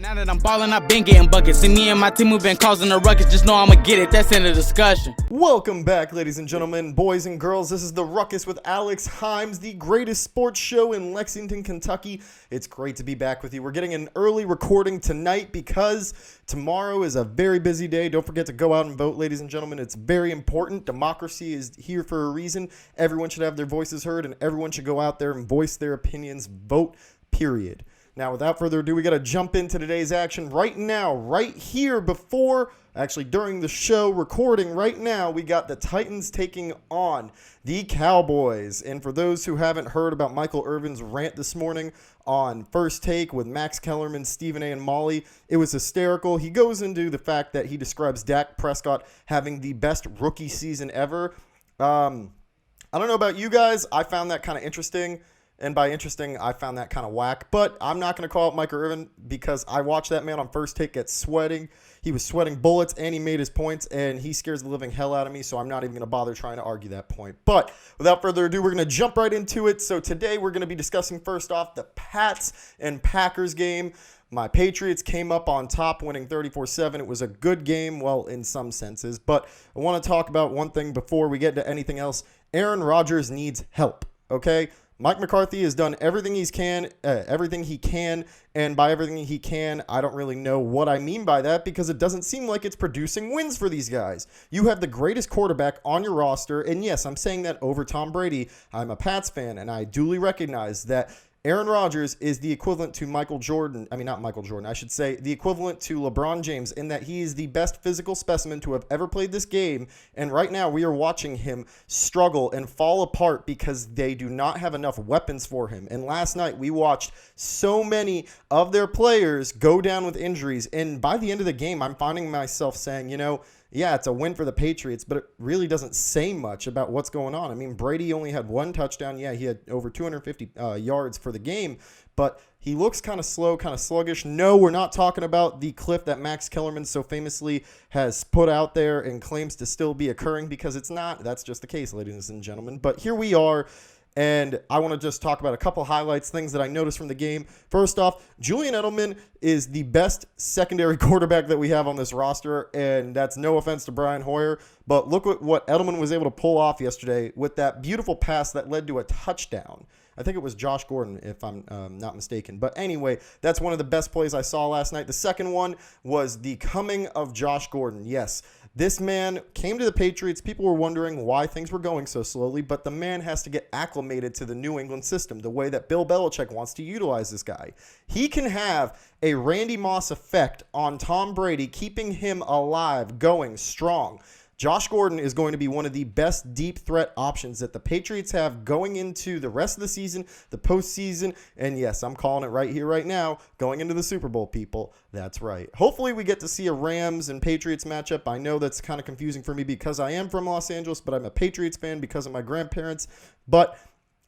Now that I'm ballin', I've been getting buckets. See me and my team, we've been causing a ruckus. Just know I'ma get it, that's in the discussion. Welcome back, ladies and gentlemen, boys and girls. This is The Ruckus with Alex Himes, the greatest sports show in Lexington, Kentucky. It's great to be back with you. We're getting an early recording tonight because tomorrow is a very busy day. Don't forget to go out and vote, ladies and gentlemen. It's very important. Democracy is here for a reason. Everyone should have their voices heard, and everyone should go out there and voice their opinions. Vote, period. Now, without further ado, we got to jump into today's action right now, right here during the show recording right now, we got the Titans taking on the Cowboys. And for those who haven't heard about Michael Irvin's rant this morning on First Take with Max Kellerman, Stephen A. and Molly, it was hysterical. He goes into the fact that he describes Dak Prescott having the best rookie season ever. I don't know about you guys. I found that kind of interesting. And by interesting, I found that kind of whack. But I'm not going to call out Mike Irvin because I watched that man on First Take get sweating. He was sweating bullets and he made his points, and he scares the living hell out of me, so I'm not even going to bother trying to argue that point. But without further ado, we're going to jump right into it. So today we're going to be discussing first off the Pats and Packers game. My Patriots came up on top, winning 34-7. It was a good game, well, in some senses. But I want to talk about one thing before we get to anything else. Aaron Rodgers needs help, okay? Mike McCarthy has done everything he can, and by everything he can, I don't really know what I mean by that because it doesn't seem like it's producing wins for these guys. You have the greatest quarterback on your roster, and yes, I'm saying that over Tom Brady. I'm a Pats fan, and I duly recognize that Aaron Rodgers is the equivalent to the equivalent to LeBron James in that he is the best physical specimen to have ever played this game. And right now we are watching him struggle and fall apart because they do not have enough weapons for him. And last night we watched so many of their players go down with injuries. And by the end of the game, I'm finding myself saying, yeah, it's a win for the Patriots, but it really doesn't say much about what's going on. I mean, Brady only had one touchdown. Yeah, he had over 250 yards for the game, but he looks kind of slow, kind of sluggish. No, we're not talking about the cliff that Max Kellerman so famously has put out there and claims to still be occurring because it's not. That's just the case, ladies and gentlemen. But here we are. And I want to just talk about a couple highlights, things that I noticed from the game. First off, Julian Edelman is the best secondary quarterback that we have on this roster, and that's no offense to Brian Hoyer, but look at what Edelman was able to pull off yesterday with that beautiful pass that led to a touchdown. I think it was Josh Gordon, if I'm not mistaken. But anyway, that's one of the best plays I saw last night. The second one was the coming of Josh Gordon. Yes, this man came to the Patriots. People were wondering why things were going so slowly, but the man has to get acclimated to the New England system, the way that Bill Belichick wants to utilize this guy. He can have a Randy Moss effect on Tom Brady, keeping him alive, going strong. Josh Gordon is going to be one of the best deep threat options that the Patriots have going into the rest of the season, the postseason, and yes, I'm calling it right here, right now, going into the Super Bowl, people. That's right. Hopefully we get to see a Rams and Patriots matchup. I know that's kind of confusing for me because I am from Los Angeles, but I'm a Patriots fan because of my grandparents. But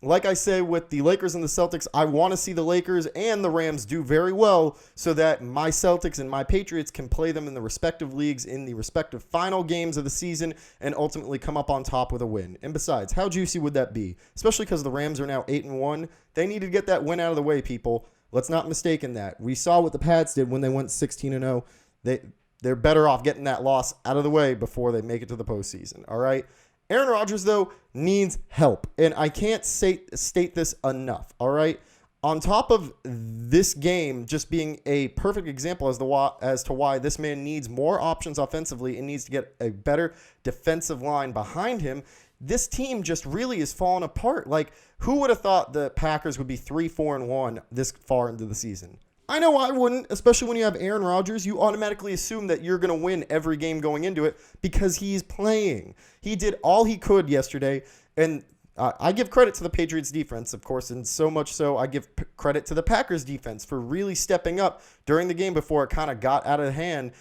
like I say with the Lakers and the Celtics, I want to see the Lakers and the Rams do very well so that my Celtics and my Patriots can play them in the respective leagues in the respective final games of the season and ultimately come up on top with a win. And besides, how juicy would that be? Especially because the Rams are now 8-1. They need to get that win out of the way, people. Let's not mistake in that. We saw what the Pats did when they went 16-0. They're better off getting that loss out of the way before they make it to the postseason, all right? Aaron Rodgers, though, needs help, and I can't state this enough, all right? On top of this game just being a perfect example as to why this man needs more options offensively and needs to get a better defensive line behind him, this team just really is falling apart. Like, who would have thought the Packers would be 3-4-1 this far into the season? I know I wouldn't, especially when you have Aaron Rodgers. You automatically assume that you're going to win every game going into it because he's playing. He did all he could yesterday, and I give credit to the Patriots defense, of course, and so much so I give credit to the Packers defense for really stepping up during the game before it kind of got out of hand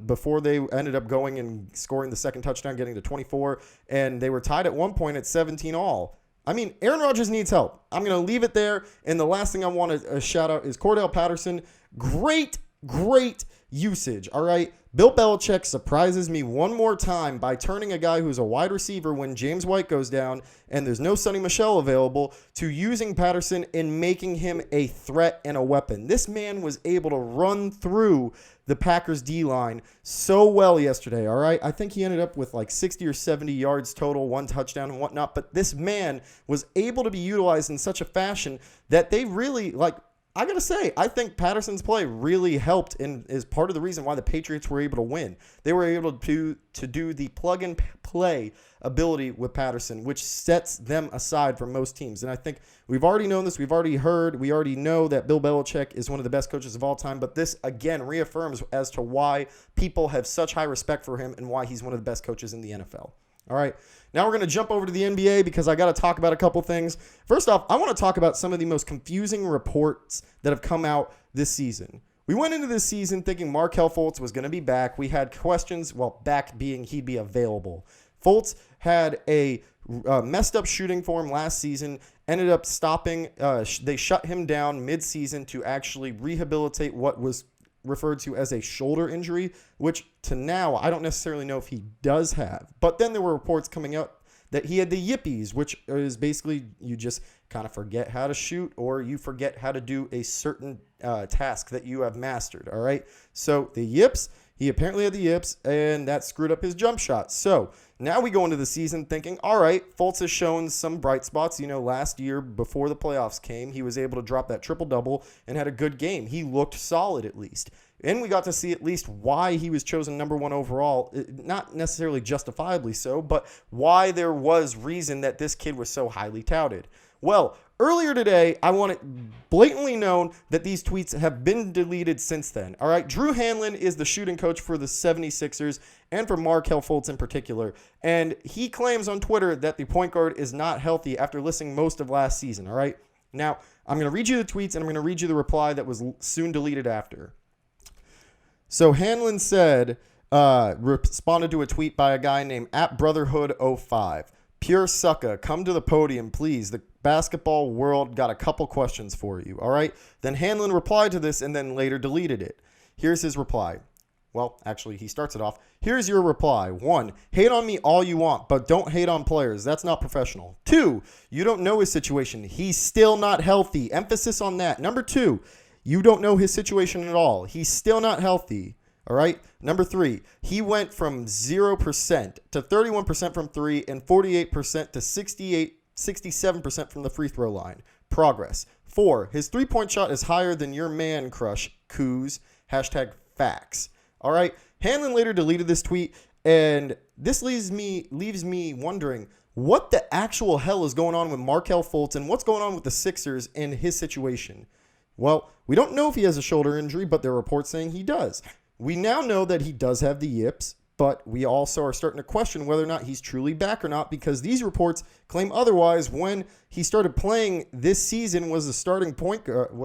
before they ended up going and scoring the second touchdown, getting to 24, and they were tied at one point at 17 all. I mean, Aaron Rodgers needs help. I'm going to leave it there. And the last thing I want to shout out is Cordell Patterson. Great usage, all right? Bill Belichick surprises me one more time by turning a guy who's a wide receiver when James White goes down and there's no Sonny Michel available to using Patterson and making him a threat and a weapon. This man was able to run through the Packers D-line so well yesterday, all right? I think he ended up with like 60 or 70 yards total, 1 touchdown and whatnot, but this man was able to be utilized in such a fashion that they really, like, I got to say, I think Patterson's play really helped and is part of the reason why the Patriots were able to win. They were able to do the plug-and-play ability with Patterson, which sets them aside from most teams. And I think we've already known this. We've already heard. We already know that Bill Belichick is one of the best coaches of all time. But this, again, reaffirms as to why people have such high respect for him and why he's one of the best coaches in the NFL. All right, now we're going to jump over to the NBA because I got to talk about a couple things. First off, I want to talk about some of the most confusing reports that have come out this season. We went into this season thinking Markelle Fultz was going to be back. We had questions, well, back being he'd be available. Fultz had a messed up shooting form last season, ended up stopping. They shut him down mid-season to actually rehabilitate what was referred to as a shoulder injury, which to now I don't necessarily know if he does have. But then there were reports coming out that he had the yippies, which is basically you just kind of forget how to shoot or you forget how to do a certain task that you have mastered, all right? So the yips, he apparently had the yips, and that screwed up his jump shot. So now we go into the season thinking, all right, Fultz has shown some bright spots. You know, last year before the playoffs came, he was able to drop that triple-double and had a good game. He looked solid at least. And we got to see at least why he was chosen number 1 overall, not necessarily justifiably so, but why there was reason that this kid was so highly touted. Well, earlier today, I want it blatantly known that these tweets have been deleted since then. All right, Drew Hanlon is the shooting coach for the 76ers and for Markelle Fultz in particular. And he claims on Twitter that the point guard is not healthy after listening most of last season. All right, now I'm going to read you the tweets and I'm going to read you the reply that was soon deleted after. So Hanlon said, responded to a tweet by a guy named @Brotherhood05. Pure sucker, come to the podium, please. The basketball world got a couple questions for you, all right? Then Hanlon replied to this and then later deleted it. Here's his reply. Well, actually, he starts it off. Here's your reply. 1, hate on me all you want, but don't hate on players. That's not professional. 2, you don't know his situation. He's still not healthy. Emphasis on that. Number 2, you don't know his situation at all. He's still not healthy. All right. Number 3, he went from 0% to 31% from 3 and 48% to 67% from the free throw line. Progress. 4, his 3-point shot is higher than your man crush, Coos. #facts. All right. Hanlon later deleted this tweet, and this leaves me wondering what the actual hell is going on with Markelle Fultz and what's going on with the Sixers in his situation. Well, we don't know if he has a shoulder injury, but there are reports saying he does. We now know that he does have the yips, but we also are starting to question whether or not he's truly back or not because these reports claim otherwise. When he started playing this season was a starting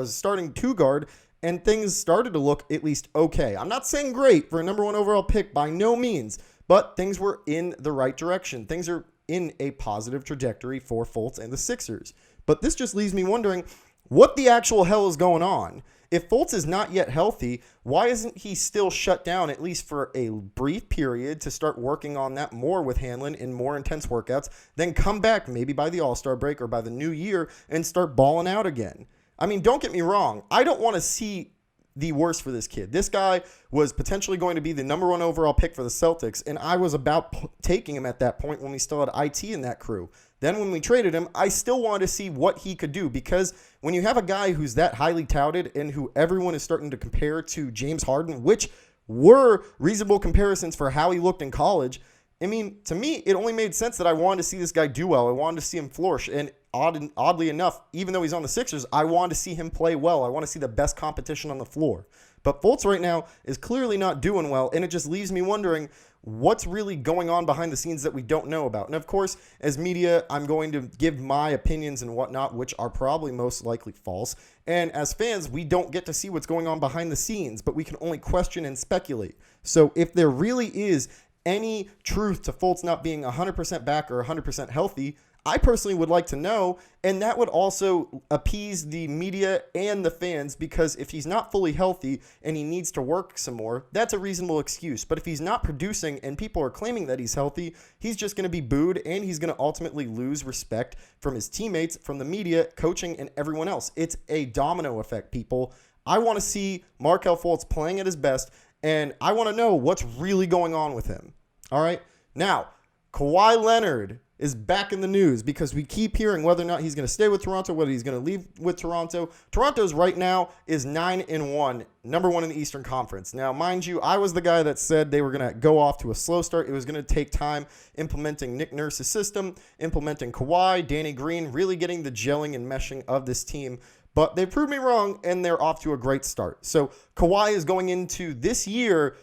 starting 2 guard, and things started to look at least okay. I'm not saying great for a number 1 overall pick by no means, but things were in the right direction. Things are in a positive trajectory for Fultz and the Sixers. But this just leaves me wondering what the actual hell is going on. If Fultz is not yet healthy, why isn't he still shut down at least for a brief period to start working on that more with Hanlon in more intense workouts, then come back maybe by the All-Star break or by the new year and start balling out again? I mean, don't get me wrong. I don't want to see the worst for this kid. This guy was potentially going to be the number 1 overall pick for the Celtics, and I was about taking him at that point when we still had IT in that crew. Then when we traded him, I still wanted to see what he could do because when you have a guy who's that highly touted and who everyone is starting to compare to James Harden, which were reasonable comparisons for how he looked in college, I mean, to me, it only made sense that I wanted to see this guy do well. I wanted to see him flourish. And oddly enough, even though he's on the Sixers, I wanted to see him play well. I want to see the best competition on the floor. But Fultz right now is clearly not doing well, and it just leaves me wondering what's really going on behind the scenes that we don't know about. And of course, as media, I'm going to give my opinions and whatnot, which are probably most likely false. And as fans, we don't get to see what's going on behind the scenes, but we can only question and speculate. So if there really is any truth to Fultz not being 100% back or 100% healthy, I personally would like to know, and that would also appease the media and the fans, because if he's not fully healthy and he needs to work some more, that's a reasonable excuse. But if he's not producing and people are claiming that he's healthy, he's just going to be booed, and he's going to ultimately lose respect from his teammates, from the media, coaching, and everyone else. It's a domino effect, people. I want to see Markelle Fultz playing at his best, and I want to know what's really going on with him. All right? Now, Kawhi Leonard is back in the news because we keep hearing whether or not he's going to stay with Toronto, whether he's going to leave with Toronto. Toronto's right now is 9-1, number 1 in the Eastern Conference. Now, mind you, I was the guy that said they were going to go off to a slow start. It was going to take time implementing Nick Nurse's system, implementing Kawhi, Danny Green, really getting the gelling and meshing of this team. But they proved me wrong, and they're off to a great start. So Kawhi is going into this year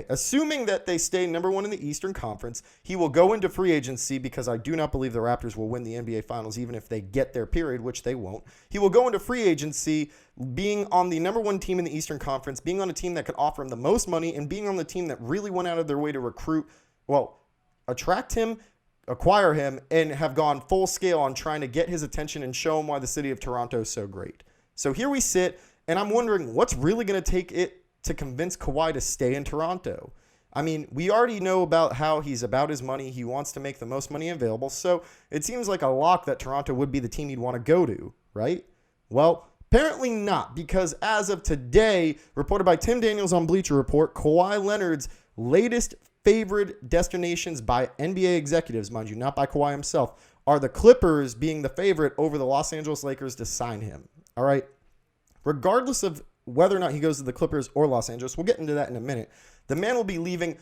assuming that they stay number 1 in the Eastern Conference, he will go into free agency, because I do not believe the Raptors will win the NBA Finals even if they get their period, which they won't. He will go into free agency being on the number 1 team in the Eastern Conference, being on a team that could offer him the most money, and being on the team that really went out of their way to attract him, acquire him, and have gone full scale on trying to get his attention and show him why the city of Toronto is so great. So here we sit, and I'm wondering what's really going to take it to convince Kawhi to stay in Toronto. I mean, we already know about how he's about his money. He wants to make the most money available. So it seems like a lock that Toronto would be the team he'd want to go to, right? Well, apparently not, because as of today, reported by Tim Daniels on Bleacher Report, Kawhi Leonard's latest favored destinations by NBA executives, mind you, not by Kawhi himself, are the Clippers being the favorite over the Los Angeles Lakers to sign him. All right? Regardless of whether or not he goes to the Clippers or Los Angeles, we'll get into that in a minute. The man will be leaving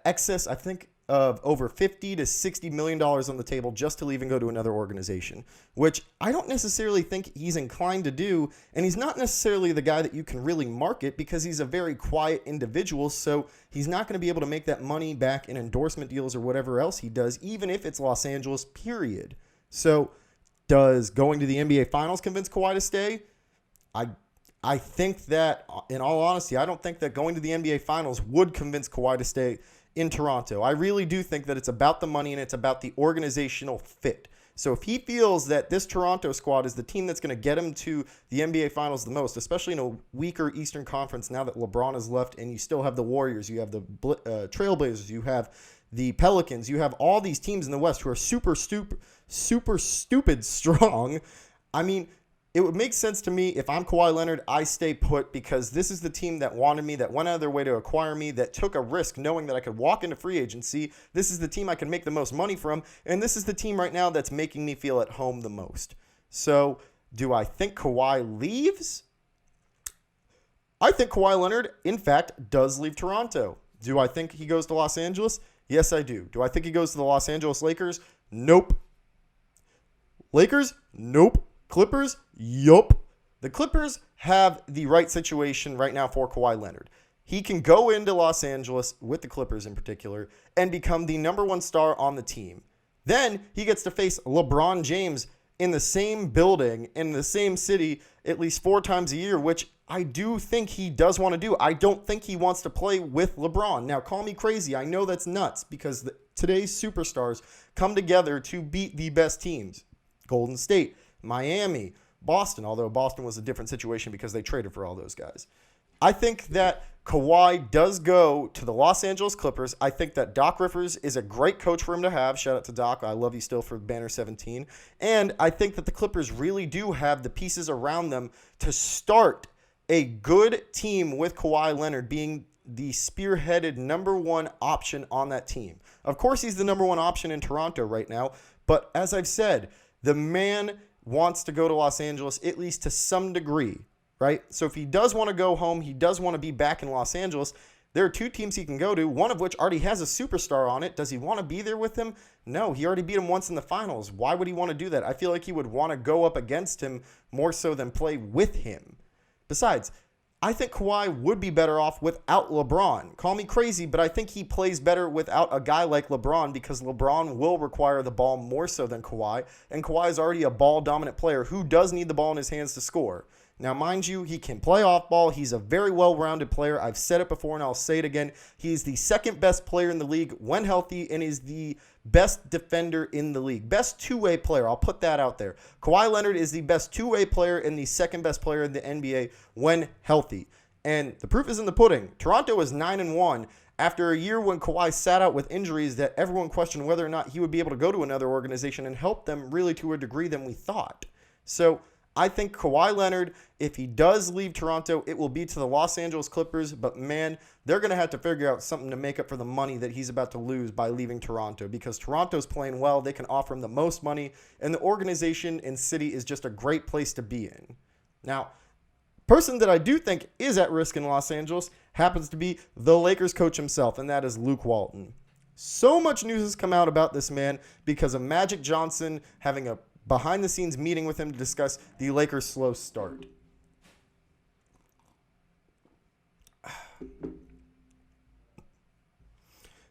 excess, I think, of over $50 to $60 million on the table just to leave and go to another organization, which I don't necessarily think he's inclined to do. And he's not necessarily the guy that you can really market, because he's a very quiet individual. So he's not going to be able to make that money back in endorsement deals or whatever else he does, even if it's Los Angeles, period. So does going to the NBA Finals convince Kawhi to stay? I think that, in all honesty, I don't think that going to the NBA Finals would convince Kawhi to stay in Toronto. I really do think that it's about the money and it's about the organizational fit. So if he feels that this Toronto squad is the team that's going to get him to the NBA Finals the most, especially in a weaker Eastern Conference now that LeBron is left, and you still have the Warriors, you have the Trailblazers, you have the Pelicans, you have all these teams in the West who are super stupid strong. I mean, it would make sense to me if I'm Kawhi Leonard, I stay put, because this is the team that wanted me, that went out of their way to acquire me, that took a risk knowing that I could walk into free agency. This is the team I can make the most money from, and this is the team right now that's making me feel at home the most. So do I think Kawhi leaves? I think Kawhi Leonard, in fact, does leave Toronto. Do I think he goes to Los Angeles? Yes, I do. Do I think he goes to the Los Angeles Lakers? Nope. Lakers? Nope. Clippers? Yup. The Clippers have the right situation right now for Kawhi Leonard. He can go into Los Angeles, with the Clippers in particular, and become the number 1 star on the team. Then he gets to face LeBron James in the same building, in the same city, at least 4 times a year, which I do think he does want to do. I don't think he wants to play with LeBron. Now, call me crazy. I know that's nuts, because today's superstars come together to beat the best teams. Golden State, Miami, Boston, although Boston was a different situation because they traded for all those guys. I think that Kawhi does go to the Los Angeles Clippers. I think that Doc Rivers is a great coach for him to have. Shout out to Doc. I love you still for Banner 17. And I think that the Clippers really do have the pieces around them to start a good team, with Kawhi Leonard being the spearheaded number 1 option on that team. Of course, he's the number 1 option in Toronto right now. But as I've said, the man wants to go to Los Angeles, at least to some degree, right? So if he does want to go home, he does want to be back in Los Angeles, there are 2 teams he can go to, one of which already has a superstar on it. Does he want to be there with him? No, he already beat him once in the finals. Why would he want to do that? I feel like he would want to go up against him more so than play with him. Besides, I think Kawhi would be better off without LeBron. Call me crazy, but I think he plays better without a guy like LeBron, because LeBron will require the ball more so than Kawhi, and Kawhi is already a ball-dominant player who does need the ball in his hands to score. Now, mind you, he can play off ball. He's a very well-rounded player. I've said it before and I'll say it again. He's the second best player in the league when healthy and is the best defender in the league. Best two-way player. I'll put that out there. Kawhi Leonard is the best two-way player and the second best player in the NBA when healthy. And the proof is in the pudding. Toronto is 9-1 after a year when Kawhi sat out with injuries that everyone questioned whether or not he would be able to go to another organization and help them really to a degree than we thought. So I think Kawhi Leonard, if he does leave Toronto, it will be to the Los Angeles Clippers. But, man, they're going to have to figure out something to make up for the money that he's about to lose by leaving Toronto, because Toronto's playing well. They can offer him the most money, and the organization and city is just a great place to be in. Now, person that I do think is at risk in Los Angeles happens to be the Lakers coach himself, and that is Luke Walton. So much news has come out about this man because of Magic Johnson having a behind-the-scenes meeting with him to discuss the Lakers' slow start.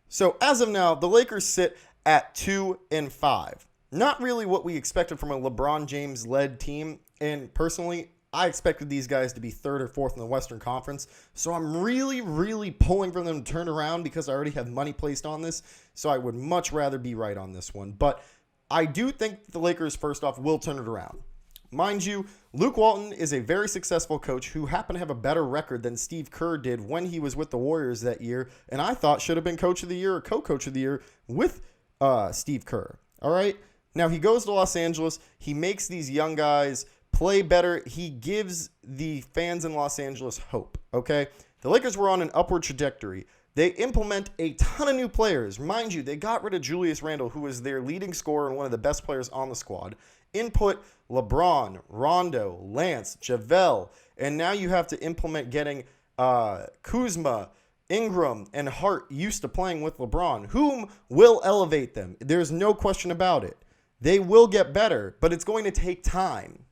So as of now, the Lakers sit at 2-5. Not really what we expected from a LeBron James-led team, and personally, I expected these guys to be third or fourth in the Western Conference, so I'm really pulling for them to turn around because I already have money placed on this, so I would much rather be right on this one. But I do think the Lakers, first off, will turn it around. Mind you, Luke Walton is a very successful coach who happened to have a better record than Steve Kerr did when he was with the Warriors that year, and I thought should have been coach of the year or co-coach of the year with Steve Kerr. All right? Now, he goes to Los Angeles. He makes these young guys play better. He gives the fans in Los Angeles hope, okay? The Lakers were on an upward trajectory. They implement a ton of new players. Mind you, they got rid of Julius Randle, who was their leading scorer and one of the best players on the squad. Input LeBron, Rondo, Lance, JaVale, and now you have to implement getting Kuzma, Ingram, and Hart used to playing with LeBron, whom will elevate them. There's no question about it. They will get better, but it's going to take time.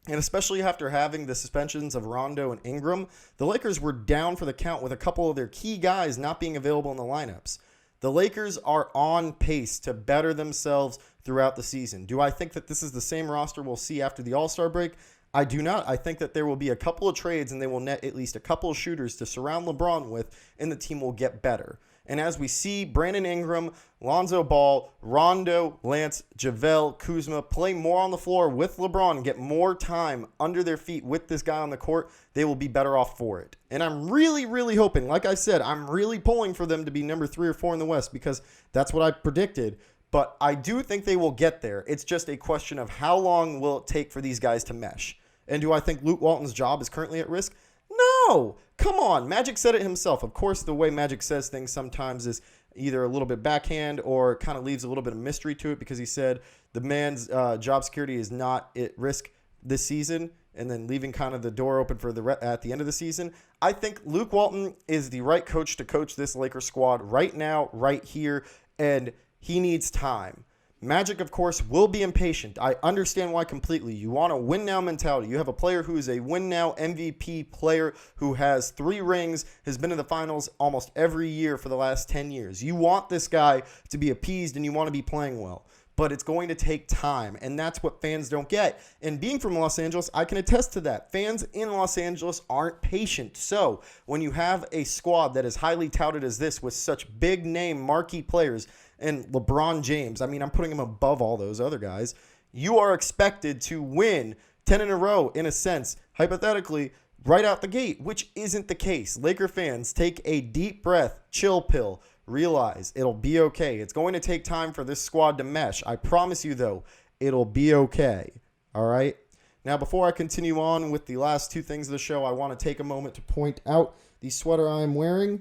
And especially after having the suspensions of Rondo and Ingram, the Lakers were down for the count with a couple of their key guys not being available in the lineups. The Lakers are on pace to better themselves throughout the season. Do I think that this is the same roster we'll see after the All-Star break? I do not. I think that there will be a couple of trades and they will net at least a couple of shooters to surround LeBron with, and the team will get better. And as we see Brandon Ingram, Lonzo Ball, Rondo, Lance, JaVale, Kuzma play more on the floor with LeBron and get more time under their feet with this guy on the court, they will be better off for it. And I'm really hoping, like I said, I'm really pulling for them to be number 3 or 4 in the West because that's what I predicted. But I do think they will get there. It's just a question of how long will it take for these guys to mesh. And do I think Luke Walton's job is currently at risk? No! Come on. Magic said it himself. Of course, the way Magic says things sometimes is either a little bit backhand or kind of leaves a little bit of mystery to it because he said the man's job security is not at risk this season and then leaving kind of the door open for at the end of the season. I think Luke Walton is the right coach to coach this Lakers squad right now, right here, and he needs time. Magic, of course, will be impatient. I understand why completely. You want a win-now mentality. You have a player who is a win-now MVP player who has 3 rings, has been in the finals almost every year for the last 10 years. You want this guy to be appeased and you want to be playing well. But it's going to take time, and that's what fans don't get. And being from Los Angeles, I can attest to that. Fans in Los Angeles aren't patient. So when you have a squad that is highly touted as this with such big-name marquee players, and LeBron James, I mean, I'm putting him above all those other guys, you are expected to win 10 in a row, in a sense, hypothetically, right out the gate, which isn't the case. Laker fans, take a deep breath, chill pill, realize it'll be okay. It's going to take time for this squad to mesh. I promise you, though, it'll be okay. All right? Now, before I continue on with the last 2 things of the show, I want to take a moment to point out the sweater I'm wearing.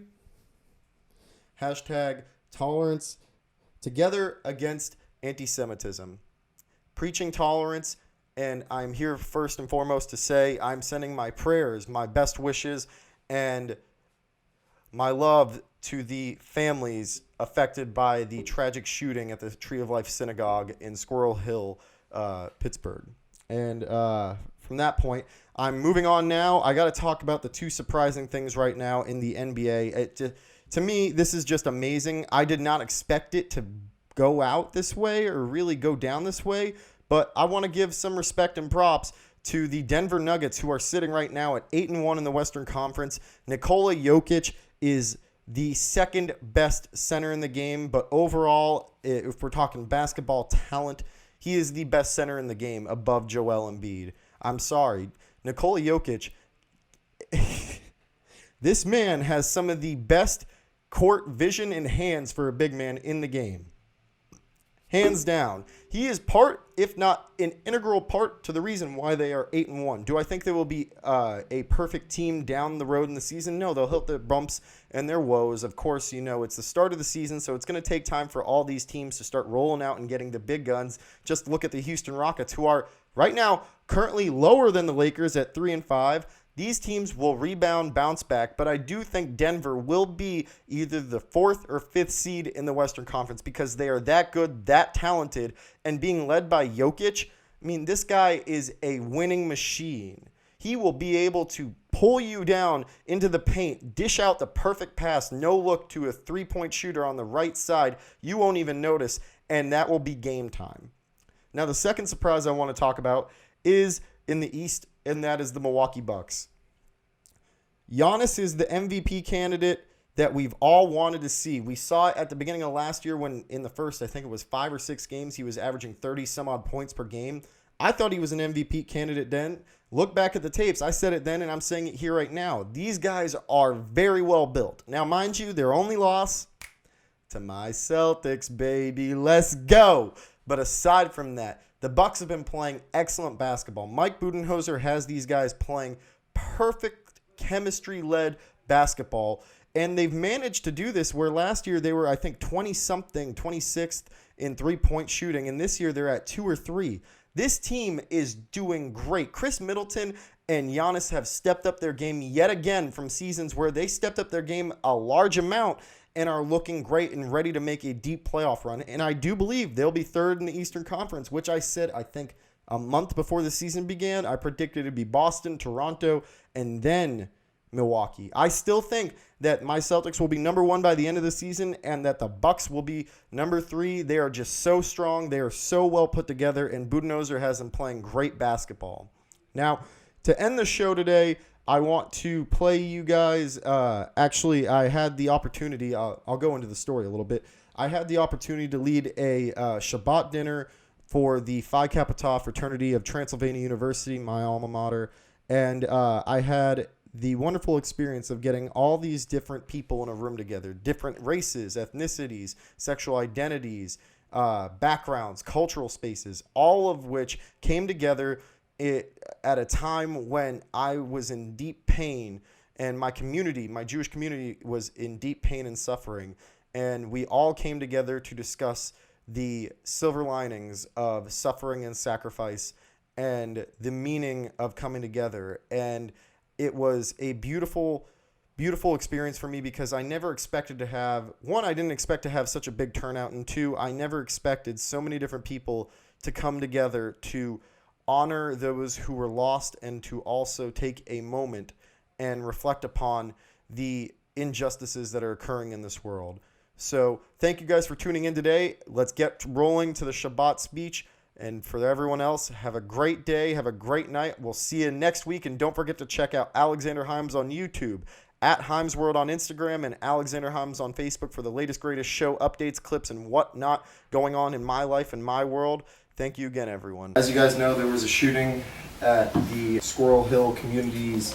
Hashtag tolerance. Together against anti-Semitism. Preaching tolerance, and I'm here first and foremost to say I'm sending my prayers, my best wishes, and my love to the families affected by the tragic shooting at the Tree of Life Synagogue in Squirrel Hill, Pittsburgh. And from that point, I'm moving on now. I got to talk about the 2 surprising things right now in the NBA. To me, this is just amazing. I did not expect it to go out this way or really go down this way, but I want to give some respect and props to the Denver Nuggets, who are sitting right now at 8-1 in the Western Conference. Nikola Jokic is the second best center in the game, but overall, if we're talking basketball talent, he is the best center in the game above Joel Embiid. I'm sorry. Nikola Jokic, this man has some of the best court vision and hands for a big man in the game. Hands down. He is part, if not an integral part, to the reason why they are 8-1. Do I think they will be a perfect team down the road in the season? No, they'll hit their bumps and their woes. Of course, it's the start of the season, so it's going to take time for all these teams to start rolling out and getting the big guns. Just look at the Houston Rockets, who are right now currently lower than the Lakers at 3-5. These teams will rebound, bounce back, but I do think Denver will be either the 4th or 5th seed in the Western Conference because they are that good, that talented, and being led by Jokic, this guy is a winning machine. He will be able to pull you down into the paint, dish out the perfect pass, no look to a three-point shooter on the right side. You won't even notice, and that will be game time. Now, the second surprise I want to talk about is in the East, and that is the Milwaukee Bucks. Giannis is the MVP candidate that we've all wanted to see. We saw it at the beginning of last year when in the first, I think it was 5 or 6 games, he was averaging 30-some-odd points per game. I thought he was an MVP candidate then. Look back at the tapes. I said it then, and I'm saying it here right now. These guys are very well built. Now, mind you, their only loss to my Celtics, baby. Let's go. But aside from that, the Bucks have been playing excellent basketball. Mike Budenholzer has these guys playing perfect chemistry-led basketball, and they've managed to do this where last year they were, I think, 20-something, 26th in three-point shooting, and this year they're at 2 or 3. This team is doing great. Chris Middleton and Giannis have stepped up their game yet again from seasons where they stepped up their game a large amount and are looking great and ready to make a deep playoff run. And I do believe they'll be 3rd in the Eastern Conference, which I said, I think, a month before the season began. I predicted it'd be Boston, Toronto, and then Milwaukee. I still think that my Celtics will be number 1 by the end of the season and that the Bucks will be number 3. They are just so strong. They are so well put together, and Budenholzer has them playing great basketball. Now, to end the show today, I want to play you guys. Actually, I had the opportunity. I'll go into the story a little bit. I had the opportunity to lead a Shabbat dinner for the Phi Kappa Tau fraternity of Transylvania University, my alma mater. And I had the wonderful experience of getting all these different people in a room together, different races, ethnicities, sexual identities, backgrounds, cultural spaces, all of which came together at a time when I was in deep pain and my community, my Jewish community, was in deep pain and suffering. And we all came together to discuss the silver linings of suffering and sacrifice and the meaning of coming together. And it was a beautiful, beautiful experience for me because I never expected to have, 1, I didn't expect to have such a big turnout, and 2, I never expected so many different people to come together to honor those who were lost and to also take a moment and reflect upon the injustices that are occurring in this world. So thank you guys for tuning in today. Let's get rolling to the Shabbat speech. And for everyone else, have a great day. Have a great night. We'll see you next week. And don't forget to check out Alexander Himes on YouTube, at Himes World on Instagram, and Alexander Himes on Facebook for the latest, greatest show updates, clips, and whatnot going on in my life and my world. Thank you again, everyone. As you guys know, there was a shooting at the Squirrel Hill Community's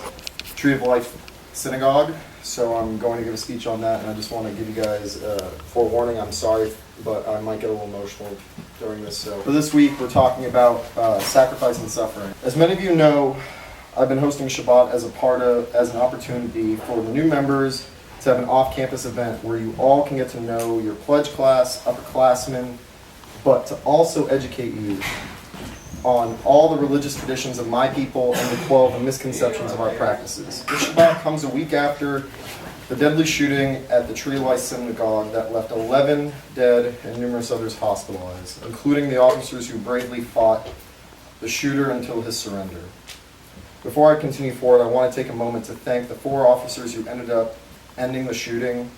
Tree of Life Synagogue. So I'm going to give a speech on that, and I just want to give you guys forewarning. I'm sorry, but I might get a little emotional during this. So for this week, we're talking about sacrifice and suffering. As many of you know, I've been hosting Shabbat as an opportunity for the new members to have an off-campus event where you all can get to know your pledge class, upperclassmen, but to also educate you on all the religious traditions of my people and to quell the misconceptions of our practices. This Shabbat comes a week after the deadly shooting at the Tree of Life Synagogue that left 11 dead and numerous others hospitalized, including the officers who bravely fought the shooter until his surrender. Before I continue forward, I want to take a moment to thank the 4 officers who ended up ending the shooting.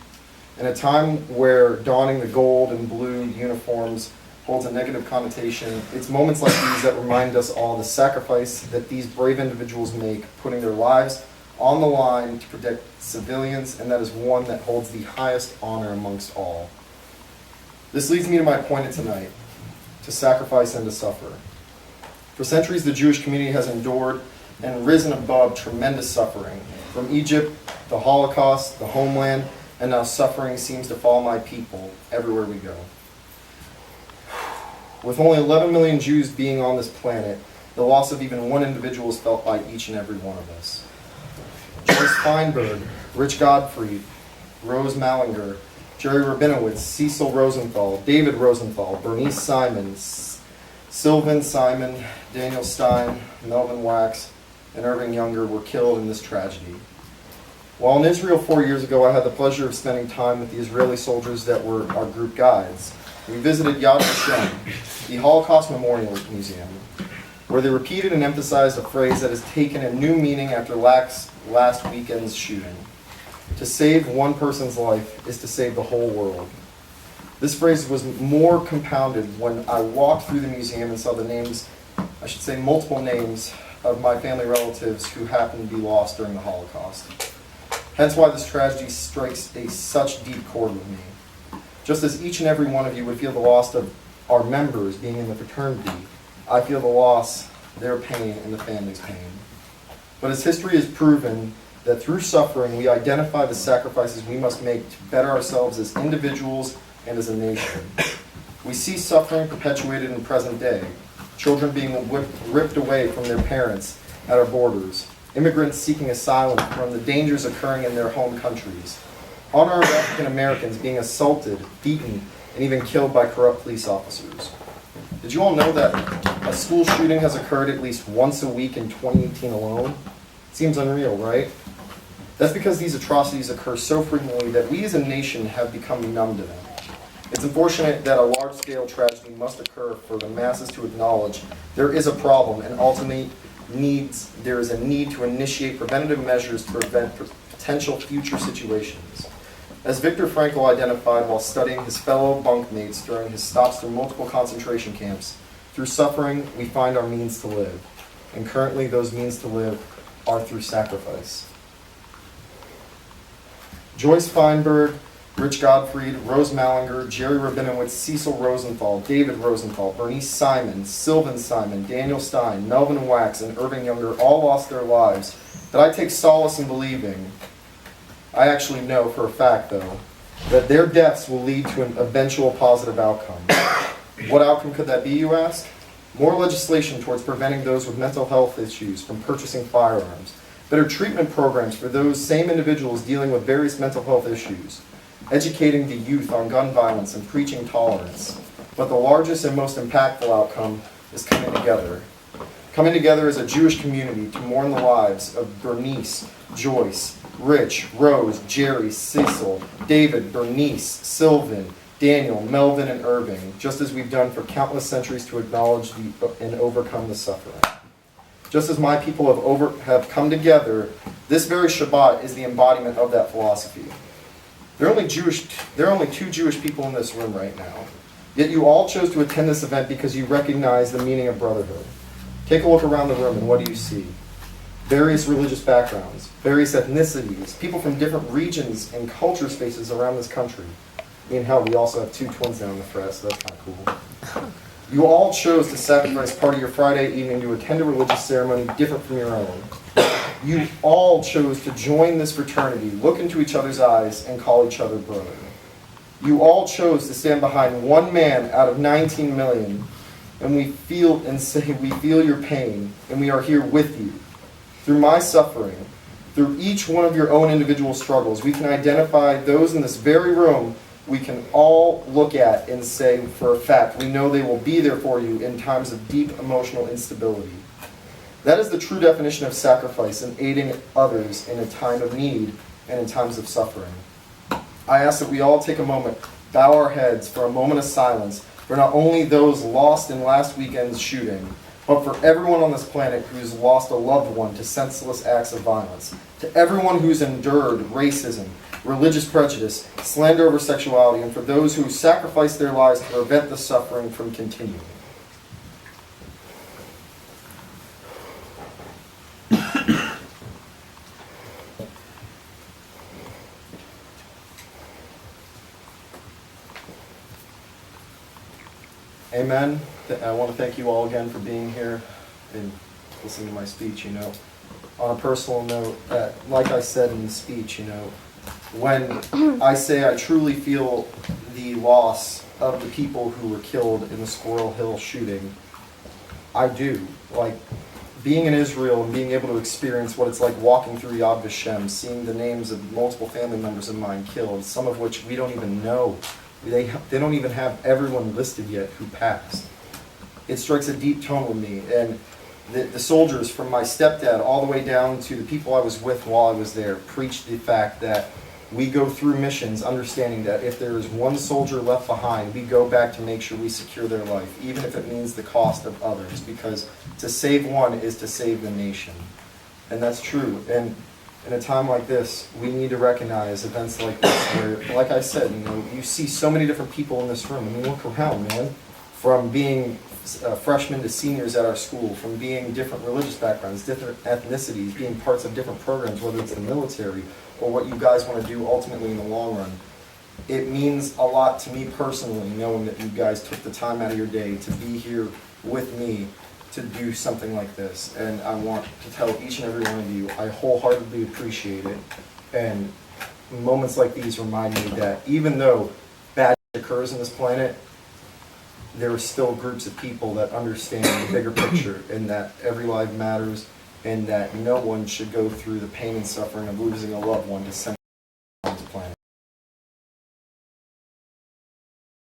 In a time where donning the gold and blue uniforms holds a negative connotation. It's moments like these that remind us all the sacrifice that these brave individuals make, putting their lives on the line to protect civilians, and that is one that holds the highest honor amongst all. This leads me to my point of tonight, to sacrifice and to suffer. For centuries, the Jewish community has endured and risen above tremendous suffering. From Egypt, the Holocaust, the homeland, and now suffering seems to follow my people everywhere we go. With only 11 million Jews being on this planet, the loss of even one individual is felt by each and every one of us. Joyce Feinberg, Rich Godfrey, Rose Mallinger, Jerry Rabinowitz, Cecil Rosenthal, David Rosenthal, Bernice Simon, Sylvan Simon, Daniel Stein, Melvin Wax, and Irving Younger were killed in this tragedy. While in Israel 4 years ago, I had the pleasure of spending time with the Israeli soldiers that were our group guides. We visited Yad Vashem, the Holocaust Memorial Museum, where they repeated and emphasized a phrase that has taken a new meaning after last weekend's shooting. To save one person's life is to save the whole world. This phrase was more compounded when I walked through the museum and saw the names, I should say multiple names, of my family relatives who happened to be lost during the Holocaust. Hence why this tragedy strikes such deep chord with me. Just as each and every one of you would feel the loss of our members being in the fraternity, I feel the loss, their pain, and the family's pain. But as history has proven, that through suffering we identify the sacrifices we must make to better ourselves as individuals and as a nation. We see suffering perpetuated in present day, children being ripped away from their parents at our borders, immigrants seeking asylum from the dangers occurring in their home countries, unarmed African Americans being assaulted, beaten, and even killed by corrupt police officers. Did you all know that a school shooting has occurred at least once a week in 2018 alone? Seems unreal, right? That's because these atrocities occur so frequently that we as a nation have become numb to them. It's unfortunate that a large-scale tragedy must occur for the masses to acknowledge there is a problem and ultimately there is a need to initiate preventative measures to prevent potential future situations. As Viktor Frankl identified while studying his fellow bunkmates during his stops through multiple concentration camps, through suffering we find our means to live, and currently those means to live are through sacrifice. Joyce Feinberg, Rich Godfried, Rose Mallinger, Jerry Rabinowitz, Cecil Rosenthal, David Rosenthal, Bernice Simon, Sylvan Simon, Daniel Stein, Melvin Wax, and Irving Younger all lost their lives, that I take solace in believing, I actually know for a fact though, that their deaths will lead to an eventual positive outcome. What outcome could that be, you ask? More legislation towards preventing those with mental health issues from purchasing firearms, better treatment programs for those same individuals dealing with various mental health issues, educating the youth on gun violence and preaching tolerance. But the largest and most impactful outcome is coming together. Coming together as a Jewish community to mourn the lives of Bernice, Joyce, Rich, Rose, Jerry, Cecil, David, Bernice, Sylvan, Daniel, Melvin, and Irving, just as we've done for countless centuries to acknowledge and overcome the suffering. Just as my people have come together, this very Shabbat is the embodiment of that philosophy. There are only two Jewish people in this room right now. Yet you all chose to attend this event because you recognize the meaning of brotherhood. Take a look around the room and what do you see? Various religious backgrounds, various ethnicities, people from different regions and culture spaces around this country. I mean, hell, we also have two twins down in the press, so that's kind of cool. You all chose to sacrifice part of your Friday evening to attend a religious ceremony different from your own. You all chose to join this fraternity, look into each other's eyes, and call each other brother. You all chose to stand behind one man out of 19 million, and we feel your pain, and we are here with you. Through my suffering, through each one of your own individual struggles, we can identify those in this very room we can all look at and say for a fact, we know they will be there for you in times of deep emotional instability. That is the true definition of sacrifice and aiding others in a time of need and in times of suffering. I ask that we all take a moment, bow our heads for a moment of silence for not only those lost in last weekend's shooting, but for everyone on this planet who's lost a loved one to senseless acts of violence, to everyone who's endured racism, religious prejudice, slander over sexuality, and for those who sacrifice their lives to prevent the suffering from continuing. Amen. I want to thank you all again for being here and listening to my speech. On a personal note, like I said in the speech, when I say I truly feel the loss of the people who were killed in the Squirrel Hill shooting, I do. Like, being in Israel and being able to experience what it's like walking through Yad Vashem, seeing the names of multiple family members of mine killed, some of which we don't even know. They don't even have everyone listed yet who passed. It strikes a deep tone with me. And the soldiers, from my stepdad all the way down to the people I was with while I was there, preached the fact that we go through missions understanding that if there is one soldier left behind, we go back to make sure we secure their life, even if it means the cost of others, because to save one is to save the nation. And that's true. And in a time like this, we need to recognize events like this where, like I said, you see so many different people in this room. I mean, look around, man. From being freshmen to seniors at our school, from being different religious backgrounds, different ethnicities, being parts of different programs, whether it's the military or what you guys want to do ultimately in the long run. It means a lot to me personally, knowing that you guys took the time out of your day to be here with me to do something like this. And I want to tell each and every one of you, I wholeheartedly appreciate it. And moments like these remind me that even though bad shit occurs on this planet, there are still groups of people that understand the bigger picture, and that every life matters, and that no one should go through the pain and suffering of losing a loved one to